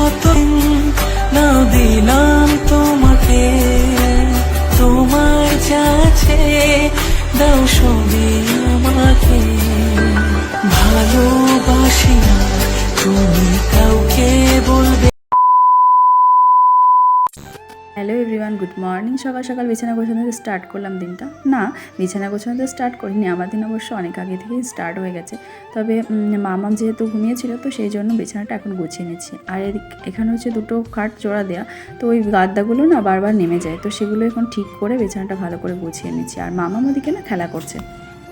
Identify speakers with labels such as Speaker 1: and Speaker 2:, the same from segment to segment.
Speaker 1: কতদিন না দিলাম তোমাকে, তোমার চাচ্ছে দাও সবই আমাকে। ভালোবাসি না তুমি কাউকে বলবে।
Speaker 2: Hello everyone, good morning. সকাল সকাল বিছানা গোছানো স্টার্ট করলাম দিনটা। না, বিছানা গোছানো তো স্টার্ট করিনি, আমার দিন অবশ্য অনেক আগে থেকেই স্টার্ট হয়ে গেছে। তবে মামাম যেহেতু ঘুমিয়েছিল তো সেই জন্য বিছানাটা এখন গুছিয়ে নিচ্ছি। আর এখানে হচ্ছে দুটো খাট জোড়া দেওয়া, তো ওই গাদ্দাগুলো না বারবার নেমে যায়, তো সেগুলো এখন ঠিক করে বিছানাটা ভালো করে গুছিয়ে নিচ্ছি। আর মামাম ওদিকে না খেলা করছে।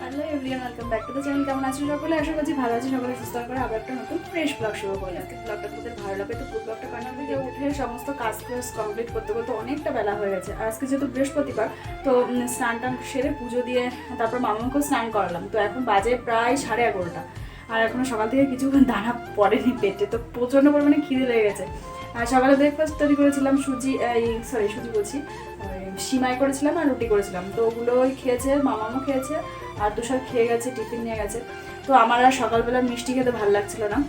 Speaker 2: Hello everyone, welcome back to the channel. কেমন আছেন সকলে? আশা করছি ভালো আছেন সকলে, সুস্থ করে আবার একটা নতুন ফ্রেশ ব্লগ শুরু করলাম। আজকে ব্লগটা তোমাদের ভালো লাগে তো পুরো ব্লগটা কন্টিনিউ করে উঠে সমস্ত কাজ কমপ্লিট করতে করতে অনেকটা বেলা হয়ে গেছে। আর আজকে যেহেতু বৃহস্পতিবার তো স্নান টান সেরে পুজো দিয়ে তারপর মামাকেও স্নান করালাম। তো এখন বাজে প্রায় 11:30, আর এখনো সকাল থেকে কিছু দানা পড়েনি পেটে, তো প্রচণ্ড পরিমাণে খিদে লেগে গেছে। আর সকালে ব্রেকফাস্ট তৈরি করেছিলাম সুজি বলছি সিমাই করেছিলাম আর রুটি করেছিলাম, তো ওগুলোই খেয়েছে, মামামও খেয়েছে আর তুষার খেয়ে গেছে, টিফিন নিয়ে গেছে। তো আমার আর সকালবেলা মিষ্টি খেতে ভালো লাগছিল না,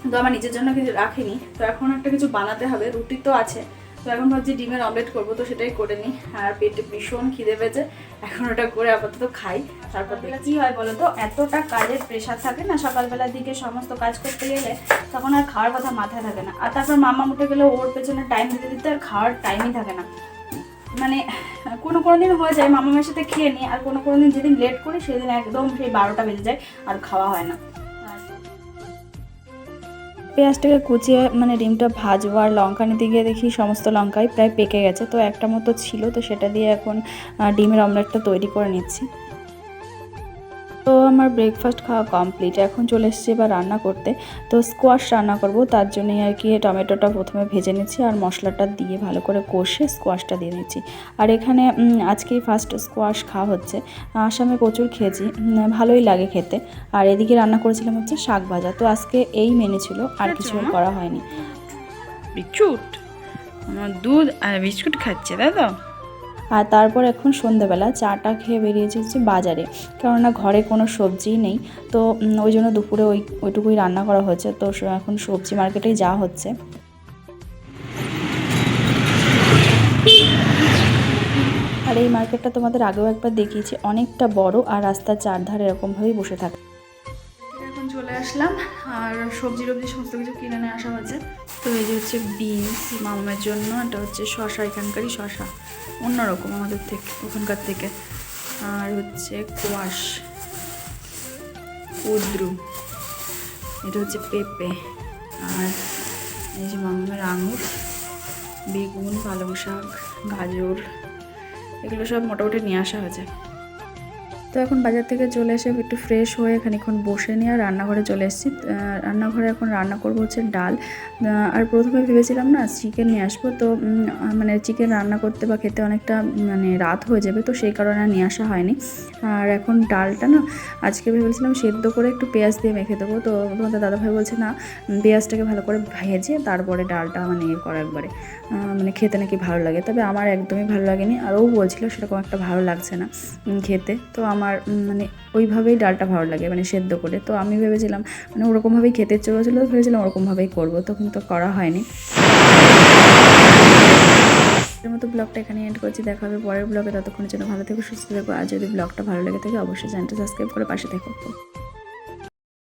Speaker 2: তো আমার নিজের জন্য কিছু রাখিনি। তো এখন একটা কিছু বানাতে হবে, রুটি তো আছে, তো এখন ভাবছি ডিমের অমলেট করবো, তো সেটাই করে নিই। আর পেটে ভীষণ খিদে পেয়েছে, এখন ওটা করে আপাতত খাই। তারপর কি হয় বলো তো, এতটা কাজের প্রেশার থাকে না সকালবেলার দিকে, সমস্ত কাজ করতে গেলে তখন আর খাওয়ার কথা মাথায় থাকে না। আর তারপর মামা উঠে গেলে ওর পেছনে টাইম দিতে দিতে আর খাওয়ার টাইমই থাকে না। মানে কোনো দিন হয়ে যায় মামামের সাথে খেয়ে নিই, আর কোনো দিন যেদিন লেট করি সেদিন একদম সেই 12টা বেজে যায় আর খাওয়া হয় না। পেঁয়াজটাকে কুচিয়ে ডিমটা ভাজবো, আর লঙ্কা নিতে গিয়ে দেখি সমস্ত লঙ্কাই প্রায় পেকে গেছে, তো একটা মতো ছিল, তো সেটা দিয়ে এখন ডিমের অমলেটটা তৈরি করে নিচ্ছি। তো আমার ব্রেকফাস্ট খাওয়া কমপ্লিট, এখন চলে এসেছি এবার রান্না করতে। তো স্কোয়াশ রান্না করব, তার জন্যই আর কি টমেটোটা প্রথমে ভেজে নিচ্ছি আর মশলাটা দিয়ে ভালো করে কষে স্কোয়াশটা দিয়ে নিচ্ছি। আর এখানে আজকেই ফার্স্ট স্কোয়াশ খাওয়া হচ্ছে, আসামে প্রচুর খেয়েছি, ভালোই লাগে খেতে। আর এদিকে রান্না করেছিলাম হচ্ছে শাক ভাজা, তো আজকে এই মেনু ছিল, আর কিছু করা হয়নি।
Speaker 3: বিস্কুট, আমার দুধ আর বিস্কুট খাচ্ছে, তাই তো?
Speaker 2: আর তারপর এখন সন্ধ্যাবেলা চাটা খেয়ে বেরিয়েছি হচ্ছে বাজারে, কেননা ঘরে কোনো সবজিই নেই, তো ওই জন্য দুপুরে ওইটুকুই রান্না করা হয়েছে। তো এখন সবজি মার্কেটেই যাওয়া হচ্ছে। আর এই মার্কেটটা তোমাদের আগেও একবার দেখিয়েছি, অনেকটা বড়, আর রাস্তার চারধারে এরকমভাবেই বসে থাকে। এখন চলে আসলাম আর সবজি সমস্ত কিছু কিনে নিয়ে আসা হয়েছে। তো এই যে হচ্ছে বিনস মামার জন্য, এটা হচ্ছে শশা, এখানকারই শশা, অন্যরকম আমাদের থেকে, ওখানকার থেকে। আর হচ্ছে কোয়াশ, কুদ্রু, এটা হচ্ছে পেঁপে, আর এই যে মামার আঙুর, বেগুন, পালং শাক, গাজর, এগুলো সব মোটামুটি নিয়ে আসা হয়েছে। তো এখন বাজার থেকে চলে এসে একটু ফ্রেশ হয়ে খানিকক্ষণ বসে নিয়ে আর রান্নাঘরে চলে এসেছি। রান্নাঘরে এখন রান্না করবো হচ্ছে ডাল। আর প্রথমে ভেবেছিলাম না চিকেন নিয়ে আসবো, তো চিকেন রান্না করতে বা খেতে অনেকটা রাত হয়ে যাবে, তো সেই কারণে নিয়ে আসা হয়নি। আর এখন ডালটা না আজকে ভেবেছিলাম সেদ্ধ করে একটু পেঁয়াজ দিয়ে মেখে দেবো, তো তোমাদের দাদাভাই বলছে না, পেঁয়াজটাকে ভালো করে ভেজে তারপরে ডালটা করো একবারে, খেতে নাকি ভালো লাগে। তবে আমার একদমই ভালো লাগেনি, আর ও বলছিল সেরকম একটা ভালো লাগছে না খেতে। তো আমার ওইভাবেই ডালটা ভালো লাগে, সেদ্ধ করে। তো আমি ভেবেছিলাম ওরকমভাবেই খেতে ইচ্ছে করেছিলো, ভেবেছিলাম ওরকমভাবেই করবো, তো কিন্তু করা হয়নি। এর মতো ব্লগটা এখানে এন্ড করছি, দেখা হবে পরের ব্লগে। ততক্ষণের জন্য ভালো থেকো, সুস্থ থেকো। আর যদি ব্লগটা ভালো লেগে থাকে অবশ্যই চ্যানেলটা সাবস্ক্রাইব করে পাশে থেকো।